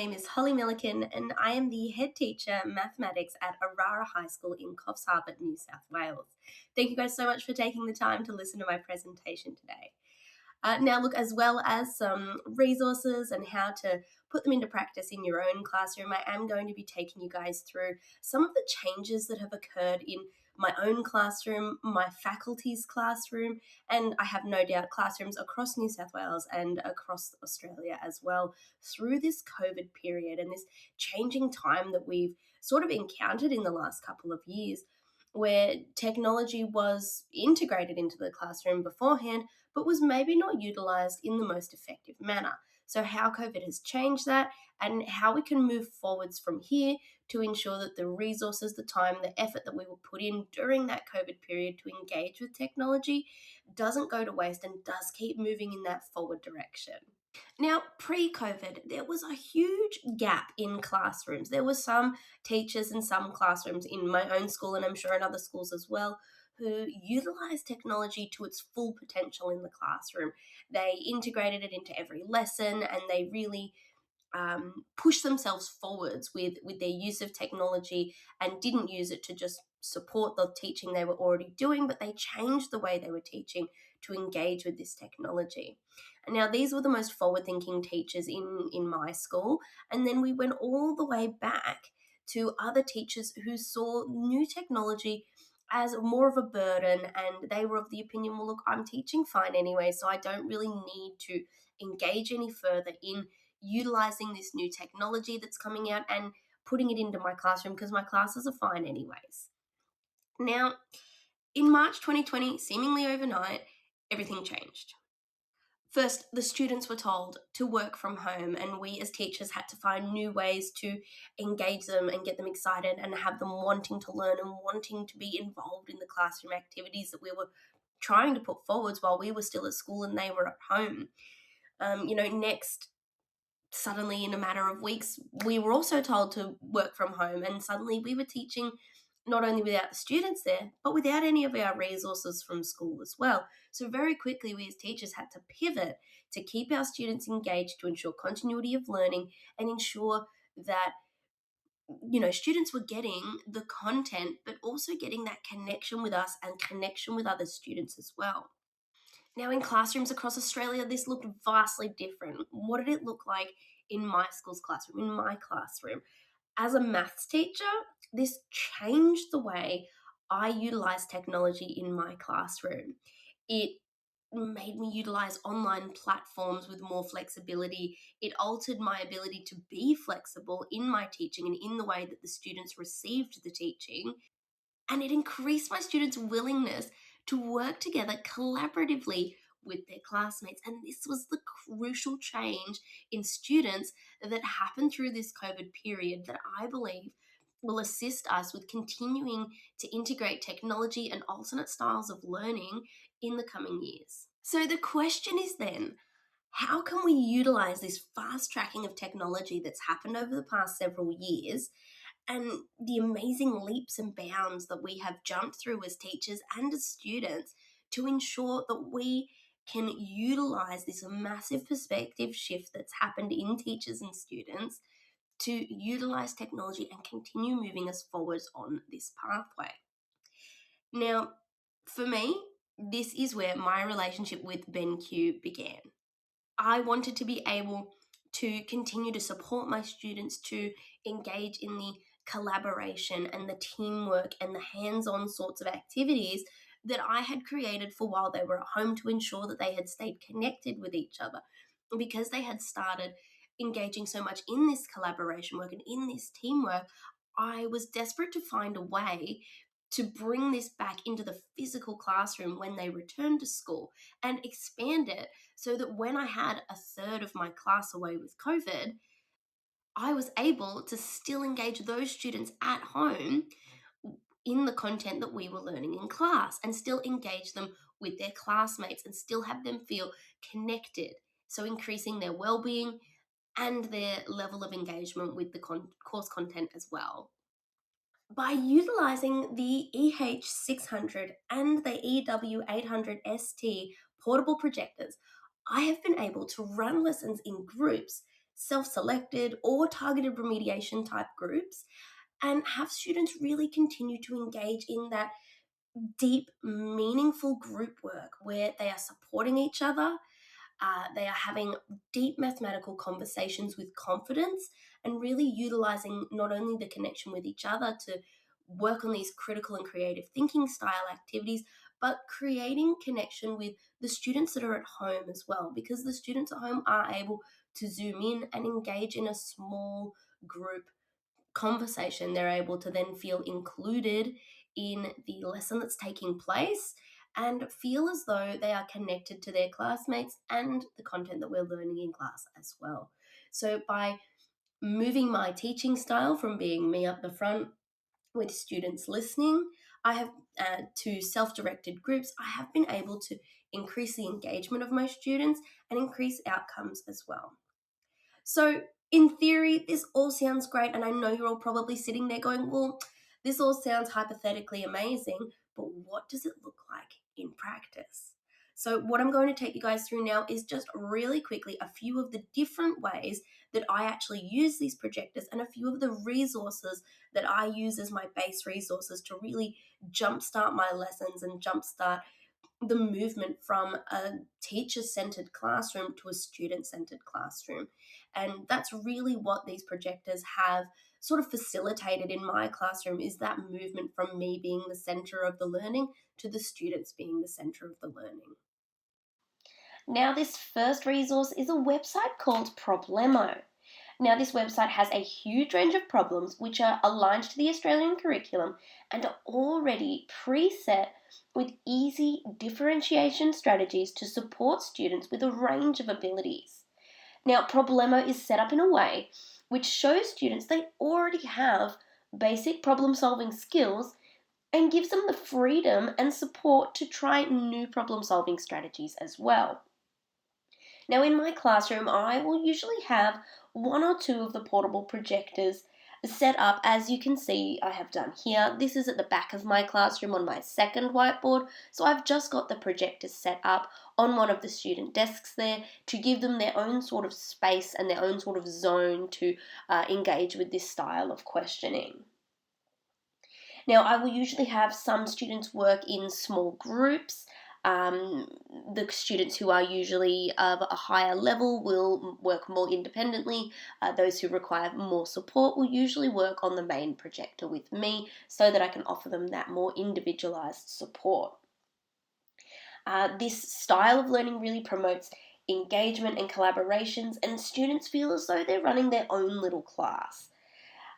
name is Holly Millican, and I am the head teacher mathematics at Orara High School in Coffs Harbour, New South Wales. Thank you guys so much for taking the time to listen to my presentation today. Now, look, as well as some resources and how to put them into practice in your own classroom, I am going to be taking you guys through some of the changes that have occurred in my own classroom, my faculty's classroom, and I have no doubt classrooms across New South Wales and across Australia as well through this COVID period and this changing time that we've sort of encountered in the last couple of years, where technology was integrated into the classroom beforehand, but was maybe not utilized in the most effective manner. So, how COVID has changed that and how we can move forwards from here to ensure that the resources, the time, the effort that we will put in during that COVID period to engage with technology doesn't go to waste and does keep moving in that forward direction. Now, pre-COVID, there was a huge gap in classrooms. There were some teachers in some classrooms in my own school, and I'm sure in other schools as well, who utilized technology to its full potential in the classroom. They integrated it into every lesson, and they really push themselves forwards with their use of technology and didn't use it to just support the teaching they were already doing, but they changed the way they were teaching to engage with this technology. And now, these were the most forward-thinking teachers in my school, and then we went all the way back to other teachers who saw new technology as more of a burden, and they were of the opinion, well, look, I'm teaching fine anyway, so I don't really need to engage any further in utilizing this new technology that's coming out and putting it into my classroom because my classes are fine anyways. Now, in March 2020, seemingly overnight, everything changed. First, the students were told to work from home, and we as teachers had to find new ways to engage them and get them excited and have them wanting to learn and wanting to be involved in the classroom activities that we were trying to put forwards while we were still at school and they were at home. Next, suddenly in a matter of weeks, we were also told to work from home, and suddenly we were teaching not only without the students there, but without any of our resources from school as well. So very quickly, we as teachers had to pivot to keep our students engaged, to ensure continuity of learning and ensure that students were getting the content, but also getting that connection with us and connection with other students as well. Now, in classrooms across Australia, this looked vastly different. What did it look like in my school's classroom, in my classroom? As a maths teacher, this changed the way I utilized technology in my classroom. It made me utilize online platforms with more flexibility. It altered my ability to be flexible in my teaching and in the way that the students received the teaching. And it increased my students' willingness to work together collaboratively with their classmates. And this was the crucial change in students that happened through this COVID period that I believe will assist us with continuing to integrate technology and alternate styles of learning in the coming years. So the question is then, how can we utilize this fast tracking of technology that's happened over the past several years and the amazing leaps and bounds that we have jumped through as teachers and as students to ensure that we can utilize this massive perspective shift that's happened in teachers and students to utilize technology and continue moving us forwards on this pathway. Now, for me, this is where my relationship with BenQ began. I wanted to be able to continue to support my students to engage in the collaboration and the teamwork and the hands-on sorts of activities that I had created for while they were at home to ensure that they had stayed connected with each other. Because they had started engaging so much in this collaboration work and in this teamwork, I was desperate to find a way to bring this back into the physical classroom when they returned to school and expand it so that when I had a third of my class away with COVID, I was able to still engage those students at home in the content that we were learning in class and still engage them with their classmates and still have them feel connected. So increasing their well-being and their level of engagement with the course content as well. By utilizing the EH600 and the EW800 ST portable projectors, I have been able to run lessons in groups self-selected, or targeted remediation type groups, and have students really continue to engage in that deep, meaningful group work where they are supporting each other, they are having deep mathematical conversations with confidence, and really utilizing not only the connection with each other to work on these critical and creative thinking style activities, but creating connection with the students that are at home as well, because the students at home are able to zoom in and engage in a small group conversation. They're able to then feel included in the lesson that's taking place and feel as though they are connected to their classmates and the content that we're learning in class as well. So by moving my teaching style from being me up the front with students listening, I have to self-directed groups, I have been able to increase the engagement of my students and increase outcomes as well. So, in theory, this all sounds great, and I know you're all probably sitting there going, well, this all sounds hypothetically amazing, but what does it look like in practice? So, what I'm going to take you guys through now is just really quickly a few of the different ways that I actually use these projectors and a few of the resources that I use as my base resources to really jumpstart my lessons and jumpstart the movement from a teacher-centered classroom to a student-centered classroom. And that's really what these projectors have sort of facilitated in my classroom, is that movement from me being the center of the learning to the students being the center of the learning. Now, this first resource is a website called Problemo. Now, this website has a huge range of problems which are aligned to the Australian curriculum and are already preset with easy differentiation strategies to support students with a range of abilities. Now, Problemo is set up in a way which shows students they already have basic problem-solving skills and gives them the freedom and support to try new problem-solving strategies as well. Now, in my classroom, I will usually have one or two of the portable projectors set up, as you can see I have done here. This is at the back of my classroom on my second whiteboard, so I've just got the projectors set up on one of the student desks there to give them their own sort of space and their own sort of zone to engage with this style of questioning. Now, I will usually have some students work in small groups. The students who are usually of a higher level will work more independently. Those who require more support will usually work on the main projector with me so that I can offer them that more individualized support. This style of learning really promotes engagement and collaborations, and students feel as though they're running their own little class.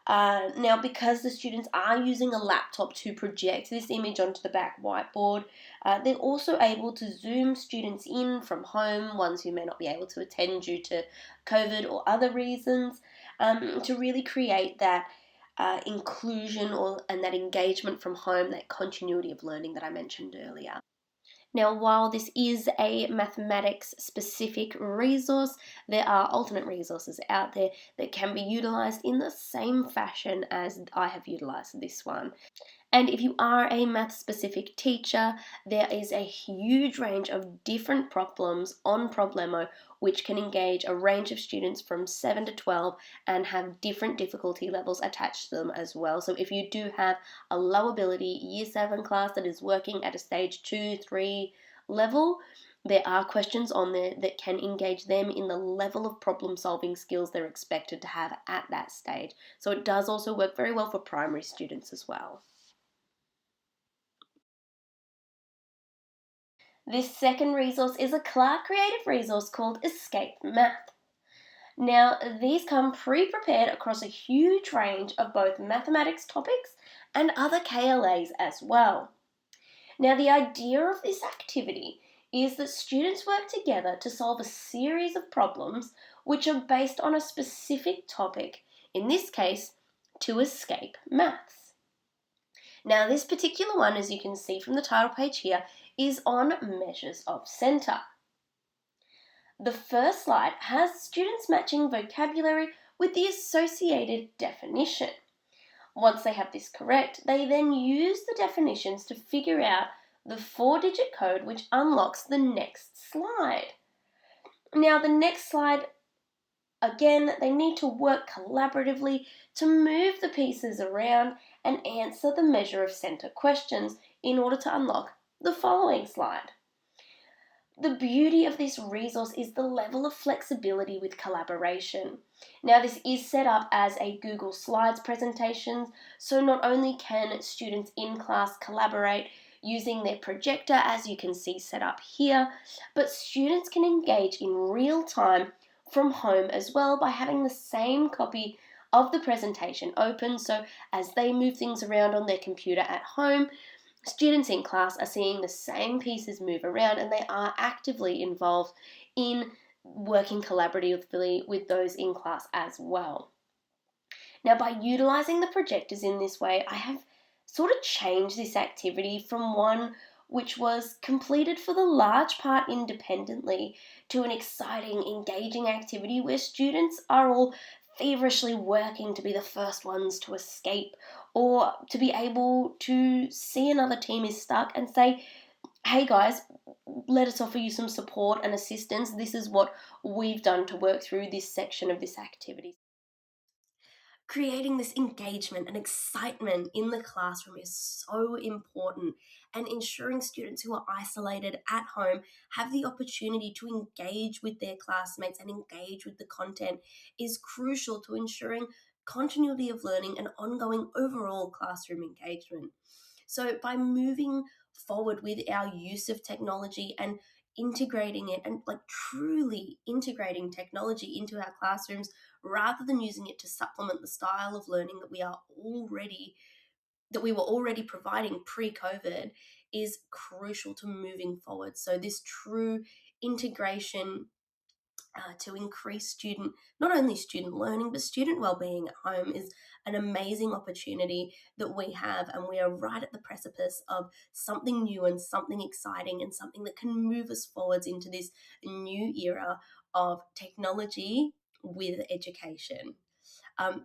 Now, because the students are using a laptop to project this image onto the back whiteboard, they're also able to Zoom students in from home, ones who may not be able to attend due to COVID or other reasons, to really create that inclusion and that engagement from home, that continuity of learning that I mentioned earlier. Now, while this is a mathematics specific resource, there are alternate resources out there that can be utilized in the same fashion as I have utilized this one. And if you are a math specific teacher, there is a huge range of different problems on Problemo which can engage a range of students from 7 to 12 and have different difficulty levels attached to them as well. So if you do have a low ability Year 7 class that is working at a stage 2, 3 level, there are questions on there that can engage them in the level of problem solving skills they're expected to have at that stage. So it does also work very well for primary students as well. This second resource is a Clark Creative resource called Escape Math. Now, these come pre-prepared across a huge range of both mathematics topics and other KLAs as well. Now, the idea of this activity is that students work together to solve a series of problems which are based on a specific topic, in this case, to escape maths. Now, this particular one, as you can see from the title page here, is on measures of centre. The first slide has students matching vocabulary with the associated definition. Once they have this correct, they then use the definitions to figure out the 4-digit code which unlocks the next slide. Now, the next slide Again, they need to work collaboratively to move the pieces around and answer the measure of centre questions in order to unlock the following slide. The beauty of this resource is the level of flexibility with collaboration. Now, this is set up as a Google Slides presentation, so not only can students in class collaborate using their projector, as you can see set up here, but students can engage in real time from home as well by having the same copy of the presentation open. So as they move things around on their computer at home, students in class are seeing the same pieces move around, and they are actively involved in working collaboratively with those in class as well. Now, by utilizing the projectors in this way, I have sort of changed this activity from one which was completed for the large part independently to an exciting, engaging activity where students are all feverishly working to be the first ones to escape, or to be able to see another team is stuck and say, hey guys, let us offer you some support and assistance. This is what we've done to work through this section of this activity. Creating this engagement and excitement in the classroom is so important, and ensuring students who are isolated at home have the opportunity to engage with their classmates and engage with the content is crucial to ensuring continuity of learning and ongoing overall classroom engagement. So, by moving forward with our use of technology and integrating it, and like truly integrating technology into our classrooms rather than using it to supplement the style of learning that we were already providing pre-COVID, is crucial to moving forward. So this true integration to increase not only student learning, but student well-being at home is an amazing opportunity that we have, and we are right at the precipice of something new and something exciting and something that can move us forwards into this new era of technology with education.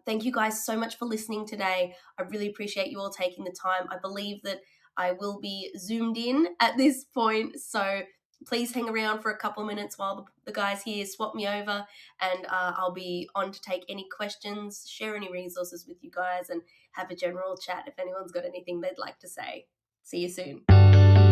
Thank you guys so much for listening today. I really appreciate you all taking the time. I believe that I will be zoomed in at this point, so please hang around for a couple of minutes while the guys here swap me over, and I'll be on to take any questions, share any resources with you guys, and have a general chat if anyone's got anything they'd like to say. See you soon.